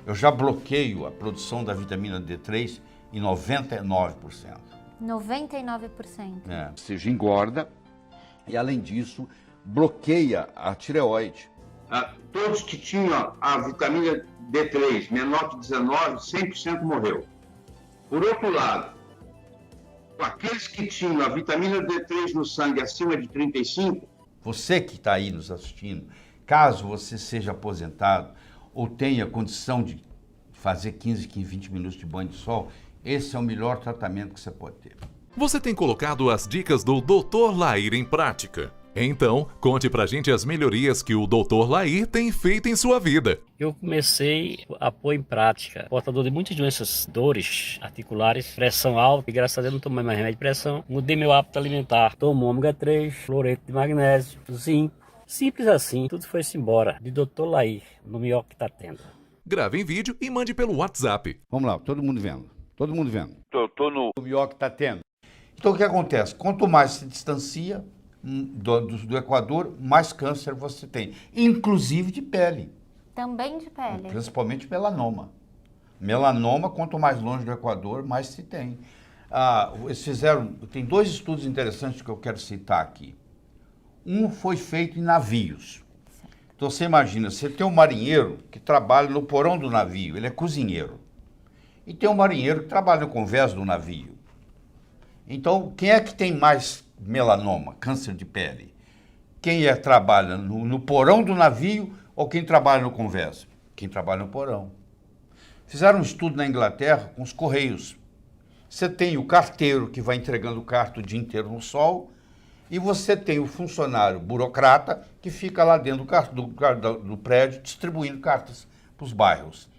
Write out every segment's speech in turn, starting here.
Eu já bloqueio a produção da vitamina D3 em 99%. 99%. Ou seja, engorda e, além disso, bloqueia a tireoide. Todos que tinham a vitamina D3 menor que 19, 100% morreu. Por outro lado, aqueles que tinham a vitamina D3 no sangue acima de 35, você que está aí nos assistindo, caso você seja aposentado ou tenha condição de fazer 15, 20 minutos de banho de sol, esse é o melhor tratamento que você pode ter. Você tem colocado as dicas do Dr. Lair em prática? Então, conte pra gente as melhorias que o Dr. Lair tem feito em sua vida. Eu comecei a pôr em prática, portador de muitas doenças, dores articulares, pressão alta, e graças a Deus não tomei mais remédio de pressão. Mudei meu hábito alimentar, tomo ômega 3, fluoreto de magnésio, zinco. Simples assim, tudo foi-se embora. De Dr. Lair, no melhor que tá tendo. Grave em vídeo e mande pelo WhatsApp. Vamos lá, todo mundo vendo. Todo mundo vendo. Tô no... O melhor que está tendo. Então, o que acontece? Quanto mais se distancia do Equador, mais câncer você tem. Inclusive de pele. Também de pele. Principalmente melanoma. Melanoma, quanto mais longe do Equador, mais se tem. Eles fizeram... Tem 2 estudos interessantes que eu quero citar aqui. Um foi feito em navios. Então, você imagina, você tem um marinheiro que trabalha no porão do navio, ele é cozinheiro. E tem um marinheiro que trabalha no convés do navio. Então, quem é que tem mais melanoma, câncer de pele? Quem trabalha no porão do navio ou quem trabalha no convés? Quem trabalha no porão. Fizeram um estudo na Inglaterra com os correios. Você tem o carteiro que vai entregando carta o dia inteiro no sol e você tem o funcionário burocrata que fica lá dentro do prédio distribuindo cartas para os bairros.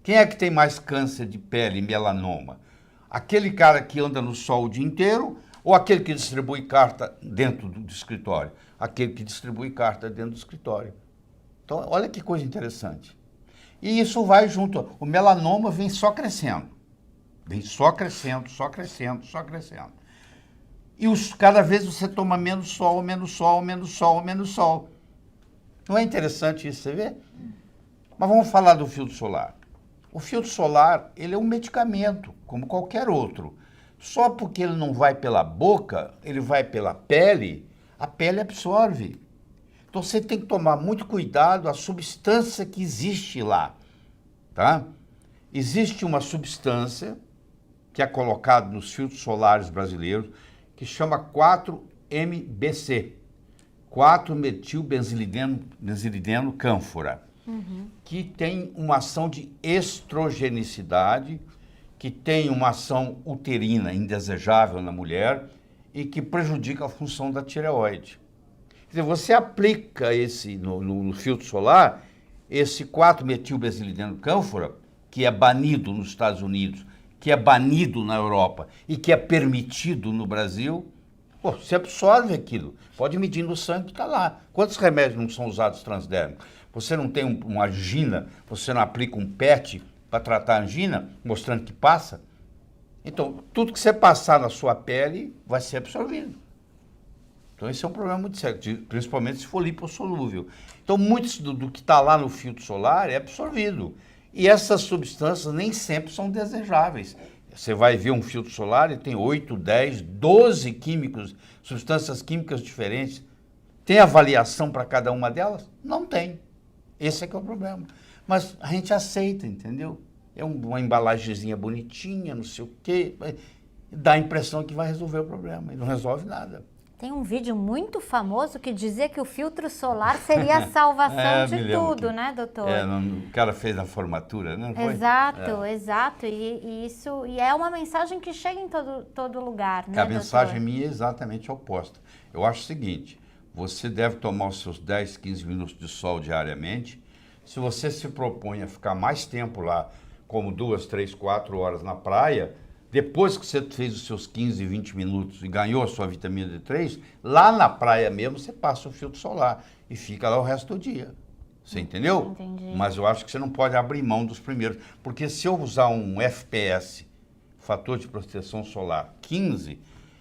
Quem é que tem mais câncer de pele e melanoma? Aquele cara que anda no sol o dia inteiro ou aquele que distribui carta dentro do escritório? Aquele que distribui carta dentro do escritório. Então, olha que coisa interessante. E isso vai junto. O melanoma vem só crescendo. Vem só crescendo, só crescendo, só crescendo. E cada vez você toma menos sol, menos sol, menos sol, menos sol. Não é interessante isso, você vê? Mas vamos falar do filtro solar. O filtro solar, ele é um medicamento, como qualquer outro. Só porque ele não vai pela boca, ele vai pela pele, a pele absorve. Então você tem que tomar muito cuidado a substância que existe lá, tá? Existe uma substância que é colocada nos filtros solares brasileiros, que chama 4-MBC, 4-metilbenzilideno cânfora. Que tem uma ação de estrogenicidade, que tem uma ação uterina indesejável na mulher e que prejudica a função da tireoide. Quer dizer, você aplica no filtro solar, esse 4-metilbenzilideno cânfora, que é banido nos Estados Unidos, que é banido na Europa e que é permitido no Brasil, você absorve aquilo. Pode medir no sangue que está lá. Quantos remédios não são usados transdérmicos? Você não tem uma angina, você não aplica um PET para tratar a angina, mostrando que passa? Então, tudo que você passar na sua pele vai ser absorvido. Então, esse é um problema muito sério, principalmente se for lipossolúvel. Então, muitos do que está lá no filtro solar é absorvido. E essas substâncias nem sempre são desejáveis. Você vai ver um filtro solar e tem 8, 10, 12 químicos, substâncias químicas diferentes. Tem avaliação para cada uma delas? Não tem. Esse é que é o problema. Mas a gente aceita, entendeu? É uma embalagenzinha bonitinha, não sei o quê. Dá a impressão que vai resolver o problema. E não resolve nada. Tem um vídeo muito famoso que dizia que o filtro solar seria a salvação de tudo, né, doutor? O cara fez na formatura, né? Não foi? Exato, exato. E é uma mensagem que chega em todo lugar, né, A mensagem minha é exatamente oposta. Eu acho o seguinte, você deve tomar os seus 10, 15 minutos de sol diariamente. Se você se propõe a ficar mais tempo lá, como 2, 3, 4 horas na praia, depois que você fez os seus 15, 20 minutos e ganhou a sua vitamina D3, lá na praia mesmo você passa o filtro solar e fica lá o resto do dia. Você entendeu? Entendi. Mas eu acho que você não pode abrir mão dos primeiros. Porque se eu usar um FPS, fator de proteção solar, 15,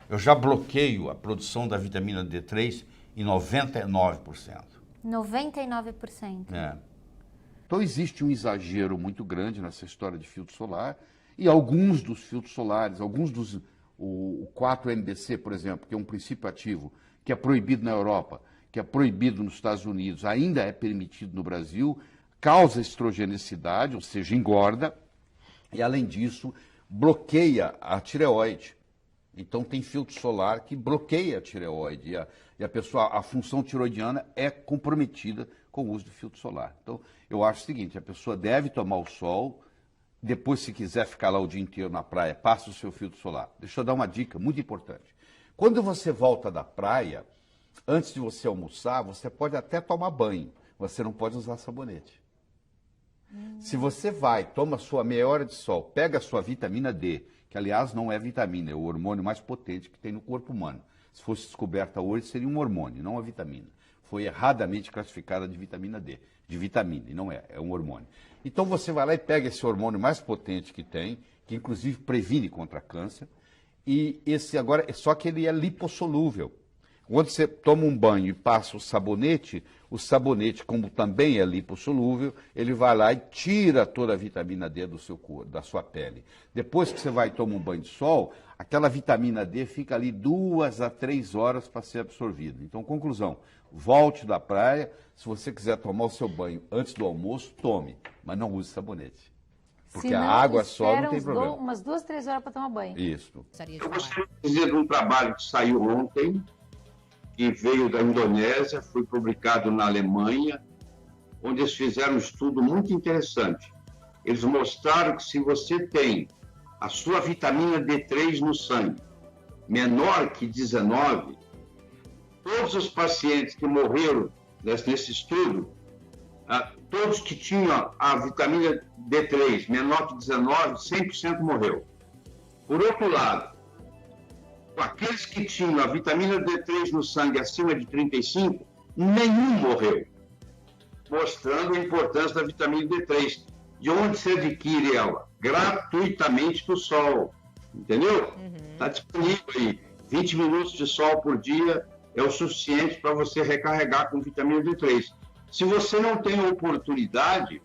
eu já bloqueio a produção da vitamina D3 em 99%. 99%. Então existe um exagero muito grande nessa história de filtro solar e alguns dos filtros solares, o 4-MBC, por exemplo, que é um princípio ativo que é proibido na Europa, que é proibido nos Estados Unidos, ainda é permitido no Brasil, causa estrogenicidade, ou seja, engorda, e além disso, bloqueia a tireoide. Então tem filtro solar que bloqueia a tireoide e a função tiroidiana é comprometida com o uso do filtro solar. Então eu acho o seguinte, a pessoa deve tomar o sol, depois se quiser ficar lá o dia inteiro na praia, passa o seu filtro solar. Deixa eu dar uma dica muito importante. Quando você volta da praia, antes de você almoçar, você pode até tomar banho, você não pode usar sabonete. Se você vai, toma sua meia hora de sol, pega a sua vitamina D, que aliás não é vitamina, é o hormônio mais potente que tem no corpo humano. Se fosse descoberta hoje, seria um hormônio, não uma vitamina. Foi erradamente classificada de vitamina D, de vitamina, e não é, é um hormônio. Então você vai lá e pega esse hormônio mais potente que tem, que inclusive previne contra câncer, e esse agora, só que ele é lipossolúvel. Quando você toma um banho e passa o sabonete, como também é lipossolúvel, ele vai lá e tira toda a vitamina D do seu corpo, da sua pele. Depois que você vai tomar um banho de sol, aquela vitamina D fica ali 2 a 3 horas para ser absorvida. Então, conclusão, volte da praia, se você quiser tomar o seu banho antes do almoço, tome, mas não use sabonete. Porque Se a não, água só não tem espera problema. umas 2, 3 horas para tomar banho. Isso. Eu gostaria de dizer de um trabalho que saiu ontem, que veio da Indonésia, foi publicado na Alemanha, onde eles fizeram um estudo muito interessante. Eles mostraram que se você tem a sua vitamina D3 no sangue menor que 19, todos os pacientes que morreram nesse estudo, todos que tinham a vitamina D3 menor que 19, 100% morreu. Por outro lado, aqueles que tinham a vitamina D3 no sangue acima de 35, nenhum morreu, mostrando a importância da vitamina D3. De onde se adquire ela? Gratuitamente do sol, entendeu? Está disponível aí. 20 minutos de sol por dia é o suficiente para você recarregar com vitamina D3. Se você não tem a oportunidade,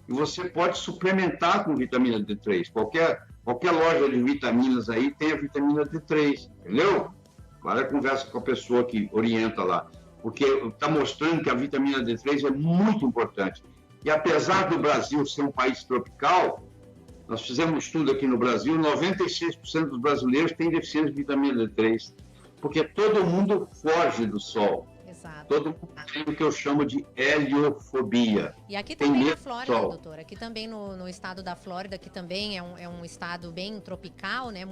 você pode suplementar com vitamina D3. Qualquer loja de vitaminas aí tem a vitamina D3, entendeu? Agora conversa com a pessoa que orienta lá, porque está mostrando que a vitamina D3 é muito importante. E apesar do Brasil ser um país tropical, nós fizemos um estudo aqui no Brasil, 96% dos brasileiros têm deficiência de vitamina D3, porque todo mundo foge do sol. Exato. Todo mundo tem o que eu chamo de heliofobia. E aqui Tem também na medo do Flórida, sol. doutor, aqui também no estado da Flórida, que também é um estado bem tropical, né?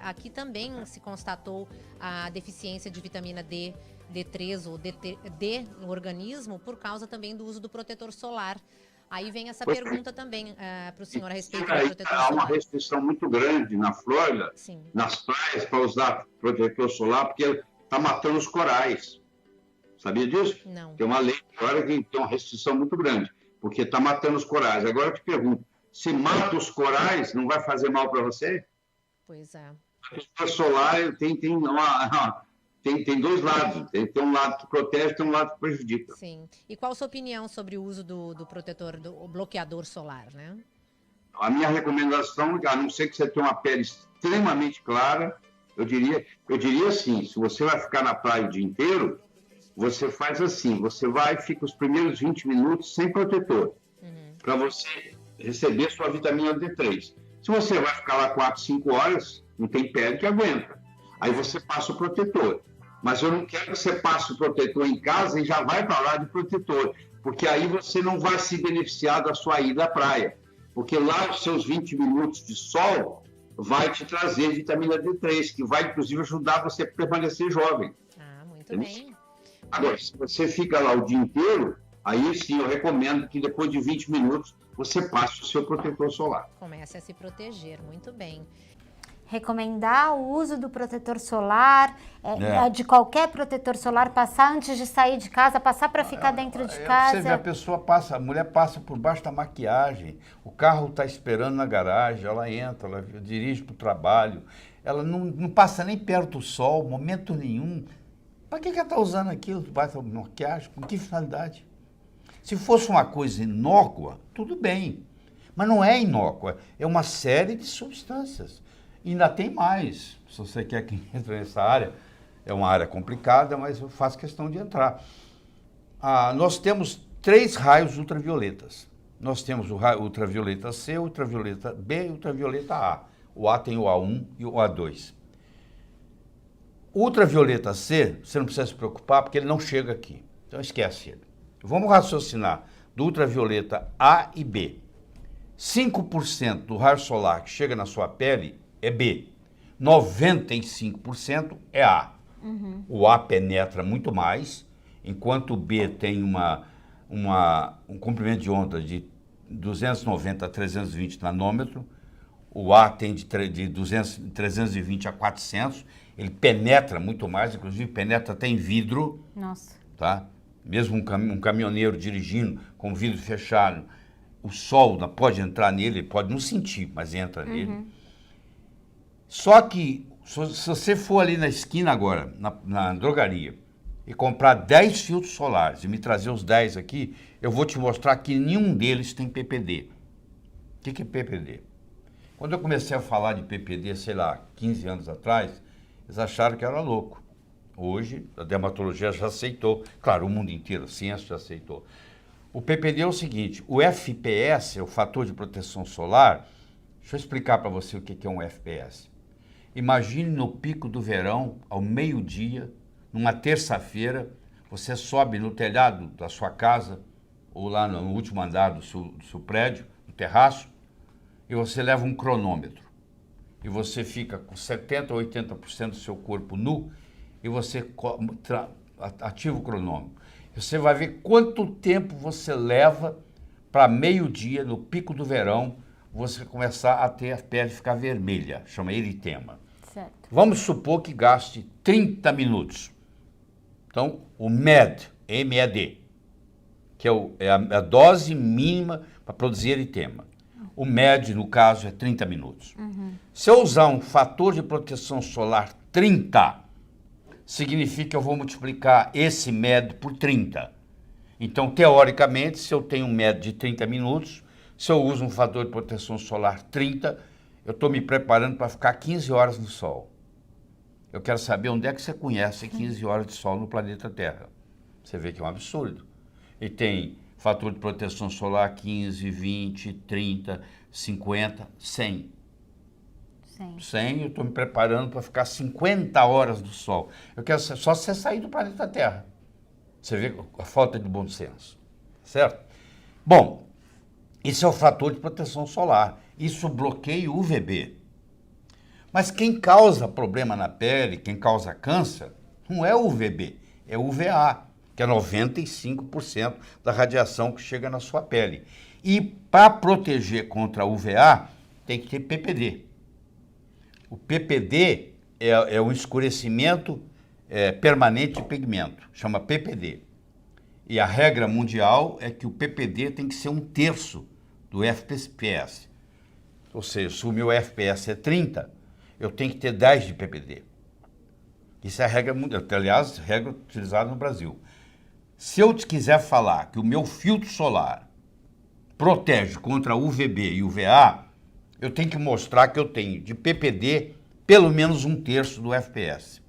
Aqui também se constatou a deficiência de vitamina D, D3 ou D no organismo por causa também do uso do protetor solar. Aí vem essa pergunta também para o senhor a respeito do protetor Há uma solar. restrição muito grande na Flórida, Sim. nas praias, para usar protetor solar, porque está matando os corais. Sabia disso? Não. Tem uma lei agora que tem uma restrição muito grande, porque está matando os corais. Agora eu te pergunto, se mata os corais, não vai fazer mal para você? Pois é. O protetor solar tem dois lados. Tem um lado que protege e tem um lado que prejudica. Sim. E qual a sua opinião sobre o uso do protetor, do bloqueador solar, né? A minha recomendação, a não ser que você tenha uma pele extremamente clara, eu diria assim, se você vai ficar na praia o dia inteiro, você faz assim, você vai e fica os primeiros 20 minutos sem protetor, para você receber sua vitamina D3. Se você vai ficar lá 4, 5 horas, não tem pele que aguenta. Aí você passa o protetor. Mas eu não quero que você passe o protetor em casa e já vai para lá de protetor, porque aí você não vai se beneficiar da sua ida à praia. Porque lá os seus 20 minutos de sol vai te trazer vitamina D3, que vai inclusive ajudar você a permanecer jovem. Ah, muito bem. Agora, se você fica lá o dia inteiro, aí sim eu recomendo que depois de 20 minutos você passe o seu protetor solar. Comece a se proteger, muito bem. Recomendar o uso do protetor solar, de qualquer protetor solar, passar antes de sair de casa, passar para ficar dentro de casa. Você vê, a mulher passa por baixo da maquiagem, o carro está esperando na garagem, ela entra, ela dirige para o trabalho, ela não passa nem perto do sol, momento nenhum. Para que ela está usando aquilo, debaixo da maquiagem? Com que finalidade? Se fosse uma coisa inócua, tudo bem. Mas não é inócua, é uma série de substâncias. E ainda tem mais. Se você quer que entre nessa área, é uma área complicada, mas eu faço questão de entrar. Nós temos 3 raios ultravioletas. Nós temos o raio ultravioleta C, o ultravioleta B e o ultravioleta A. O A tem o A1 e o A2. O ultravioleta C, você não precisa se preocupar, porque ele não chega aqui. Então esquece ele. Vamos raciocinar do ultravioleta A e B. 5% do raio solar que chega na sua pele é B. 95% é A. O A penetra muito mais, enquanto o B tem um comprimento de onda de 290 a 320 nanômetro, o A tem de 320 a 400, ele penetra muito mais, inclusive penetra até em vidro. Nossa. Tá? Mesmo um caminhoneiro dirigindo com o vidro fechado, o sol pode entrar nele, pode não sentir, mas entra nele. Só que, se você for ali na esquina agora, na drogaria, e comprar 10 filtros solares e me trazer os 10 aqui, eu vou te mostrar que nenhum deles tem PPD. O que é PPD? Quando eu comecei a falar de PPD, sei lá, 15 anos atrás, eles acharam que eu era louco. Hoje, a dermatologia já aceitou. Claro, o mundo inteiro, a ciência já aceitou. O PPD é o seguinte, o FPS, é o fator de proteção solar. Deixa eu explicar para você o que é um FPS. Imagine no pico do verão, ao meio-dia, numa terça-feira, você sobe no telhado da sua casa, ou lá no último andar do seu prédio, no terraço, e você leva um cronômetro. E você fica com 70% ou 80% do seu corpo nu, e você ativa o cronômetro. Você vai ver quanto tempo você leva para meio-dia, no pico do verão, você começar a ter a pele ficar vermelha, chama eritema. Certo. Vamos supor que gaste 30 minutos. Então, o MED, M-E-D, que é a dose mínima para produzir eritema. O MED, no caso, é 30 minutos. Se eu usar um fator de proteção solar 30, significa que eu vou multiplicar esse MED por 30. Então, teoricamente, se eu tenho um MED de 30 minutos, se eu uso um fator de proteção solar 30, eu estou me preparando para ficar 15 horas no sol. Eu quero saber onde é que você conhece 15 horas de sol no planeta Terra. Você vê que é um absurdo. E tem fator de proteção solar 15, 20, 30, 50, 100. 100, eu estou me preparando para ficar 50 horas do sol. Eu quero só você sair do planeta Terra. Você vê a falta de bom senso. Certo? Bom, isso é o fator de proteção solar. Isso bloqueia o UVB. Mas quem causa problema na pele, quem causa câncer, não é o UVB, é o UVA, que é 95% da radiação que chega na sua pele. E para proteger contra o UVA, tem que ter PPD. O PPD é um escurecimento permanente de pigmento, chama PPD. E a regra mundial é que o PPD tem que ser 1/3 do FPS. Ou seja, se o meu FPS é 30, eu tenho que ter 10 de PPD. Isso é a regra mundial, aliás, regra utilizada no Brasil. Se eu quiser falar que o meu filtro solar protege contra UVB e UVA, eu tenho que mostrar que eu tenho de PPD pelo menos 1/3 do FPS.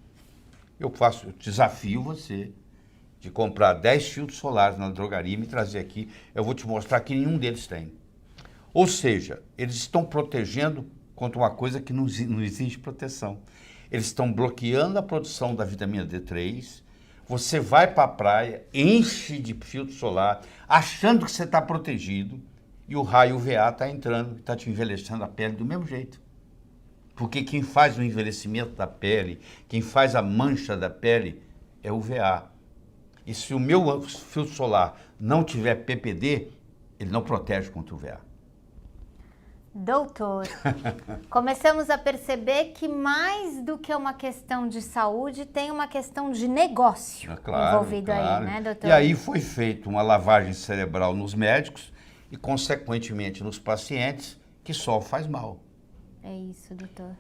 Eu desafio você de comprar 10 filtros solares na drogaria e me trazer aqui, eu vou te mostrar que nenhum deles tem. Ou seja, eles estão protegendo contra uma coisa que não existe proteção. Eles estão bloqueando a produção da vitamina D3, você vai para a praia, enche de filtro solar, achando que você está protegido, e o raio UVA está entrando, está te envelhecendo a pele do mesmo jeito. Porque quem faz o envelhecimento da pele, quem faz a mancha da pele, é o UVA. E se o meu filtro solar não tiver PPD, ele não protege contra o UVA. Doutor, começamos a perceber que mais do que uma questão de saúde, tem uma questão de negócio envolvido aí, né, doutor? E aí foi feita uma lavagem cerebral nos médicos e, consequentemente, nos pacientes, que sol faz mal. É isso, doutor.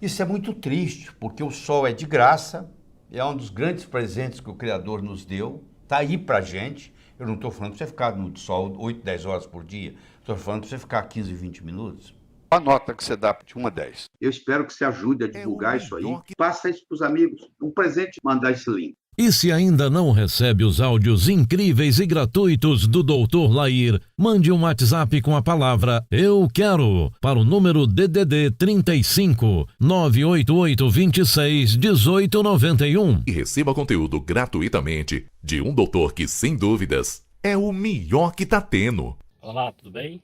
Isso é muito triste, porque o sol é de graça, é um dos grandes presentes que o Criador nos deu, está aí pra gente, Eu não estou falando para você ficar no sol 8, 10 horas por dia. Estou falando para você ficar 15, 20 minutos. A nota que você dá de 1 a 10. Eu espero que você ajude a divulgar isso aí. Passa isso para os amigos. Um presente, mandar esse link. E se ainda não recebe os áudios incríveis e gratuitos do Dr. Lair, mande um WhatsApp com a palavra "Eu quero" para o número DDD 35 988 26 1891. E receba conteúdo gratuitamente de um doutor que, sem dúvidas, é o melhor que tá tendo. Olá, tudo bem?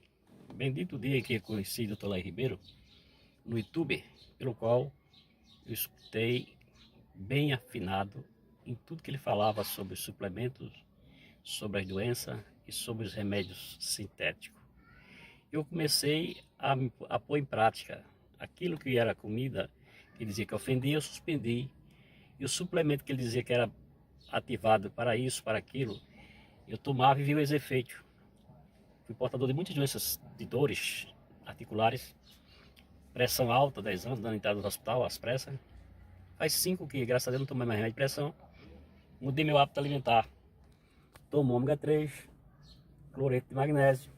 Bendito dia que eu conheci o Dr. Lair Ribeiro no YouTube, pelo qual eu escutei bem afinado em tudo que ele falava sobre os suplementos, sobre as doenças e sobre os remédios sintéticos. Eu comecei a pôr em prática aquilo que era comida, que dizia que ofendia, eu suspendi. E o suplemento que ele dizia que era ativado para isso, para aquilo, eu tomava e vi os efeitos. Fui portador de muitas doenças de dores articulares, pressão alta, 10 anos, dando entrada no hospital, às pressas. Faz 5 que, graças a Deus, não tomei mais remédio de pressão. Mudei meu hábito alimentar. Tomo ômega 3, cloreto de magnésio.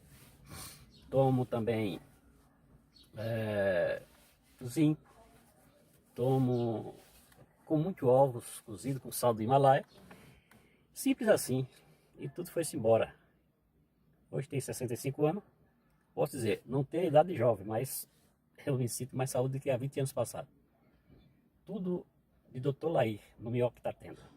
Tomo também zinco. Tomo com muitos ovos cozidos com sal do Himalaia. Simples assim. E tudo foi-se embora. Hoje tenho 65 anos. Posso dizer, não tenho a idade de jovem, mas eu me sinto mais saúde do que há 20 anos passados. Tudo de Dr. Lair, no melhor que está tendo.